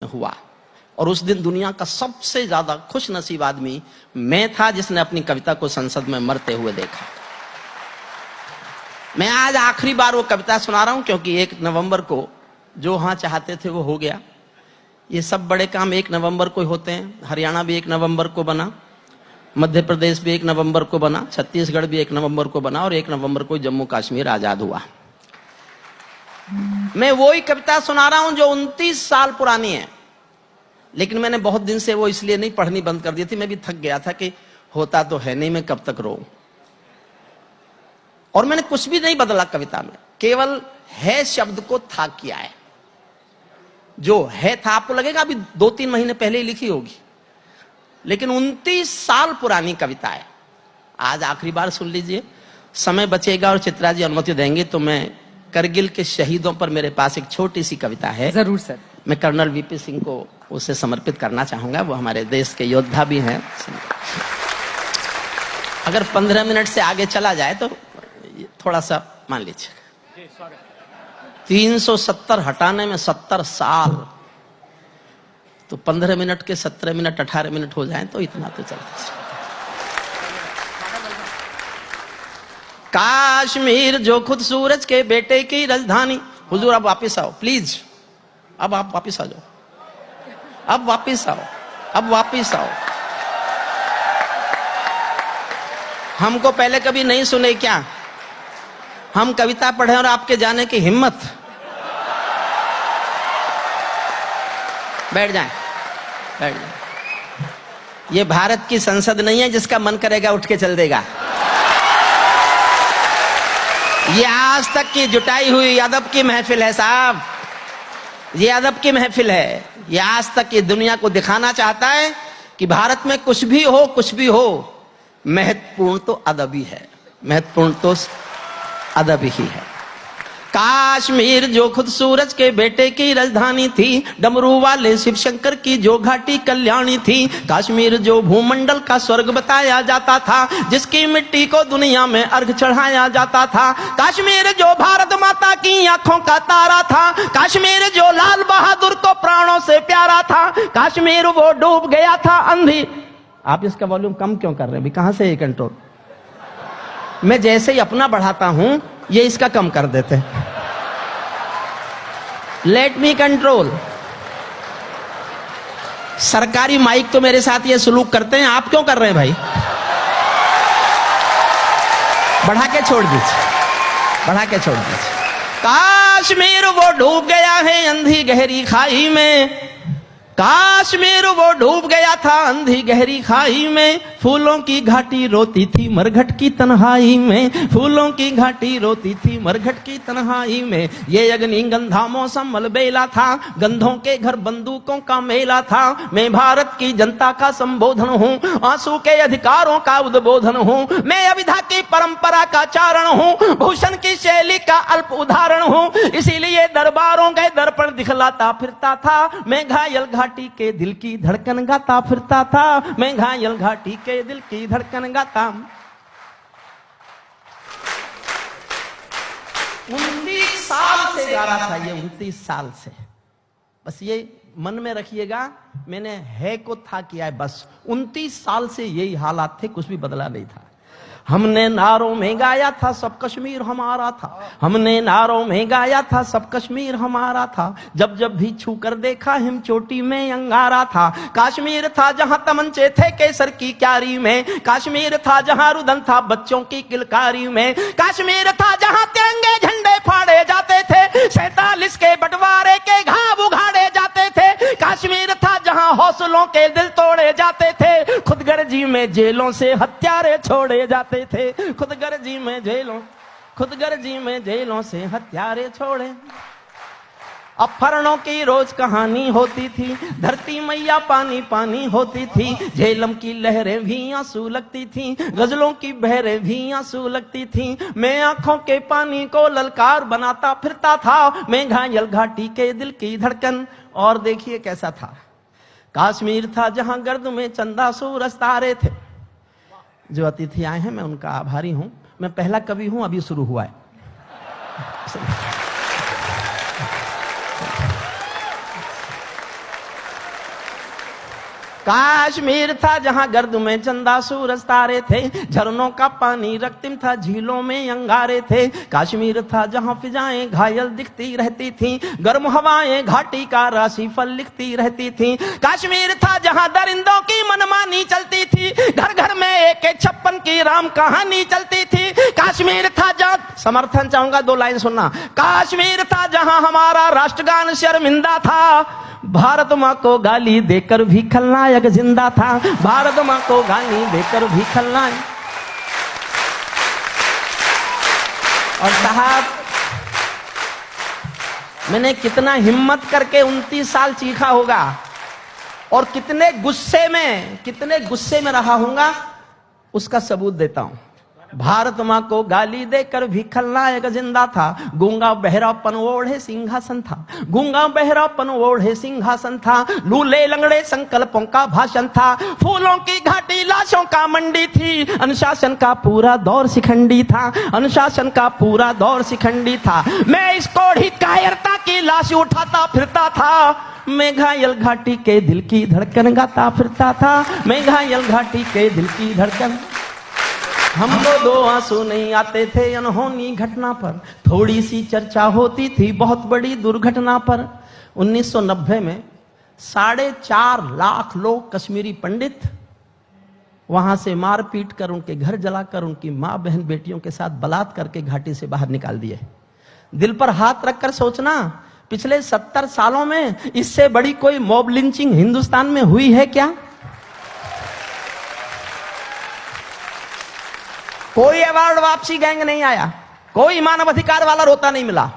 हुआ। और उस दिन दुनिया का सबसे ज्यादा खुश नसीब आदमी मैं था जिसने अपनी कविता को संसद में मरते हुए देखा। मैं आज आखिरी बार वो कविता सुना रहा हूं क्योंकि 1 नवंबर को जो हाँ चाहते थे वो हो गया। ये सब बड़े काम 1 नवंबर को होते हैं। हरियाणा भी 1 नवंबर को बना, मध्य प्रदेश भी 1 नवंबर को बना, छत्तीसगढ़ भी 1 नवंबर को बना और 1 नवंबर को जम्मू कश्मीर आजाद हुआ। मैं वही कविता सुना रहा हूं जो 29 साल पुरानी है, लेकिन मैंने बहुत दिन से वो इसलिए नहीं पढ़नी बंद कर दी थी। मैं भी थक गया था कि होता तो है नहीं, मैं कब तक रोऊं। और मैंने कुछ भी नहीं बदला कविता में, केवल है शब्द को था किया है। जो है था आपको लगेगा अभी 2-3 महीने पहले ही लिखी होगी, लेकिन 29 साल पुरानी कविता है। आज आखिरी बार सुन लीजिए, समय बचेगा और चित्रा जी अनुमति देंगे तो मैं करगिल के शहीदों पर मेरे पास एक छोटी सी कविता है। जरूर सर। मैं कर्नल वीपी सिंह को उसे समर्पित करना चाहूंगा, वो हमारे देश के योद्धा भी हैं। अगर 15 मिनट से आगे चला जाए तो थोड़ा सा मान लीजिए। 370 हटाने में 70 साल, तो 15 मिनट के 17 मिनट 18 मिनट हो जाएं तो इतना तो चलता। कश्मीर जो खुद सूरज के बेटे की राजधानी। हुजूर आप वापिस आओ प्लीज, अब आप वापिस आ जाओ, अब वापिस आओ, अब वापिस आओ। हमको पहले कभी नहीं सुने क्या? हम कविता पढ़े और आपके जाने की हिम्मत। बैठ जाएं, बैठ जाएं। ये भारत की संसद नहीं है जिसका मन करेगा उठ के चल देगा। ये आज तक की जुटाई हुई अदब की महफिल है साहब, ये अदब की महफिल है। ये आज तक की दुनिया को दिखाना चाहता है कि भारत में कुछ भी हो, कुछ भी हो, महत्वपूर्ण तो अदब ही है, महत्वपूर्ण तो अदब ही है। कश्मीर जो खुद सूरज के बेटे की राजधानी थी, डमरू वाले शिव शंकर की जो घाटी कल्याणी थी। कश्मीर जो भूमंडल का स्वर्ग बताया जाता था, जिसकी मिट्टी को दुनिया में अर्घ चढ़ाया जाता था। कश्मीर जो भारत माता की आंखों का तारा था, कश्मीर जो लाल बहादुर को प्राणों से प्यारा था। कश्मीर वो डूब गया था अंधी। आप इसका वॉल्यूम कम क्यों कर रहे हैं? कहां से ये कंट्रोल? मैं जैसे ही अपना बढ़ाता हूं ये इसका कम कर देते। Let me control. सरकारी माइक तो मेरे साथ ये सलूक करते हैं, आप क्यों कर रहे हैं भाई? बढ़ा के छोड़ दीजिए, बढ़ा के छोड़ दीजिए। कश्मीर वो डूब गया है अंधी गहरी खाई में, कश्मीर वो डूब गया था अंधी गहरी खाई में। फूलों की घाटी रोती थी मरघट की तन्हाई में, फूलों की घाटी रोती थी मरघट की तन्हाई में। ये अग्नि गंधा मौसम मलबेला था, गंधों के घर बंदूकों का मेला था। मैं भारत की जनता का संबोधन हूँ, आंसू के अधिकारों का उद्बोधन हूँ। मैं अविधा की परंपरा का चारण हूँ, भूषण की शैली का अल्प उदाहरण हूँ। इसीलिए दरबारों के दर्पण दिखलाता फिरता था। मैं घायल घाटी के दिल की धड़कन गाता फिरता था, मैं घायल घाटी के दिल की धड़कन गाता। 29 साल से गा रहा था ये, 29 साल से। बस ये मन में रखिएगा, मैंने है को था किया है बस। 29 साल से यही हालात थे, कुछ भी बदला नहीं था। हमने नारों में गाया था सब कश्मीर हमारा था, हमने नारों में गाया था सब कश्मीर हमारा था। जब जब भी छू कर देखा हिम चोटी में अंगारा था। कश्मीर था जहां तमंचे थे केसर की क्यारी में, कश्मीर था जहां रुदन था बच्चों की किलकारी में। कश्मीर था जहां तिरंगे झंडे फाड़े जाते थे, 47 के बंटवारे के घाव उघाड़े जाते थे। कश्मीर था जहां हौसलों के दिल तोड़े जाते थे, खुदगर्जी में जेलों से हत्यारे छोड़े जाते थे। खुदगर्जी में जेलों, खुदगर्जी में जेलों से हत्यारे छोड़े। अपहरणों की रोज कहानी होती थी, धरती मैया पानी पानी होती थी। झेलम की लहरें भी आंसू लगती थी, गजलों की बहरें भी आंसू लगती थी। मैं आंखों के पानी को ललकार बनाता फिरता था, मैं घायल घाटी के दिल की धड़कन। और देखिए कैसा था। कश्मीर था जहां गर्द में चंदा सूरज तारे थे। जो अतिथि आए हैं मैं उनका आभारी हूं। मैं पहला कवि हूं, अभी शुरू हुआ है। काश्मीर था जहां गर्द में चंदा सूरज तारे थे, झरनों का पानी रक्तिम था, झीलों में अंगारे थे। काश्मीर था जहां फिजाएं घायल दिखती रहती थी, गर्म हवाएं घाटी का राशिफल लिखती रहती थी। काश्मीर था जहां दरिंदों की मनमानी चलती थी, घर घर में AK-56 की राम कहानी चलती थी। काश्मीर था जहां, समर्थन चाहूंगा, 2 लाइन सुनना। काश्मीर था जहां हमारा राष्ट्रगान शर्मिंदा था, भारत माँ को गाली देकर भी खलनायक जिंदा था, भारत माँ को गाली देकर भी खलनायक। और साहब, मैंने कितना हिम्मत करके 29 साल चीखा होगा और कितने गुस्से में रहा हूंगा, उसका सबूत देता हूं। भारत माँ को गाली देकर भी खलनायक जिंदा था, गूंगा बहरापन ओढ़े सिंहासन था, गूंगा बहरापन ओढ़े सिंहासन था, लूले लंगड़े संकल्पों का भाषण था, फूलों की घाटी लाशों का मंडी थी, अनुशासन का पूरा दौर शिखंडी था, अनुशासन का पूरा दौर शिखंडी था। मैं इस कोढ़ी कायरता की लाश उठाता फिरता था, मैं घायल घाटी के दिल की धड़कन गाता फिरता था, मैं घायल घाटी के दिल की धड़कन। हमको 2 आंसू नहीं आते थे अनहोनी घटना पर, थोड़ी सी चर्चा होती थी बहुत बड़ी दुर्घटना पर। 1990 में 4.5 लाख लोग कश्मीरी पंडित वहां से मार पीट कर, उनके घर जलाकर, उनकी मां बहन बेटियों के साथ बलात्कार करके घाटी से बाहर निकाल दिए। दिल पर हाथ रखकर सोचना, पिछले 70 सालों में इससे बड़ी कोई मॉब लिंचिंग हिंदुस्तान में हुई है क्या? कोई अवार्ड वापसी गैंग नहीं आया, कोई मानव अधिकार वाला रोता नहीं मिला।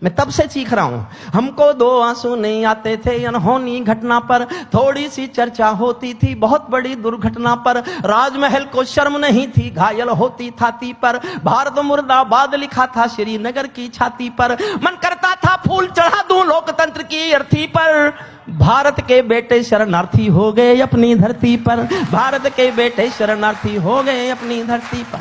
मैं तब से चीख रहा हूं, हमको 2 आंसू नहीं आते थे अनहोनी घटना पर, थोड़ी सी चर्चा होती थी बहुत बड़ी दुर्घटना पर, राजमहल को शर्म नहीं थी घायल होती छाती पर, भारत मुर्दाबाद लिखा था श्रीनगर की छाती पर, मन करता था फूल चढ़ा दूं लोकतंत्र की अर्थी पर। भारत के बेटे शरणार्थी हो गए अपनी धरती पर, भारत के बेटे शरणार्थी हो गए अपनी धरती पर।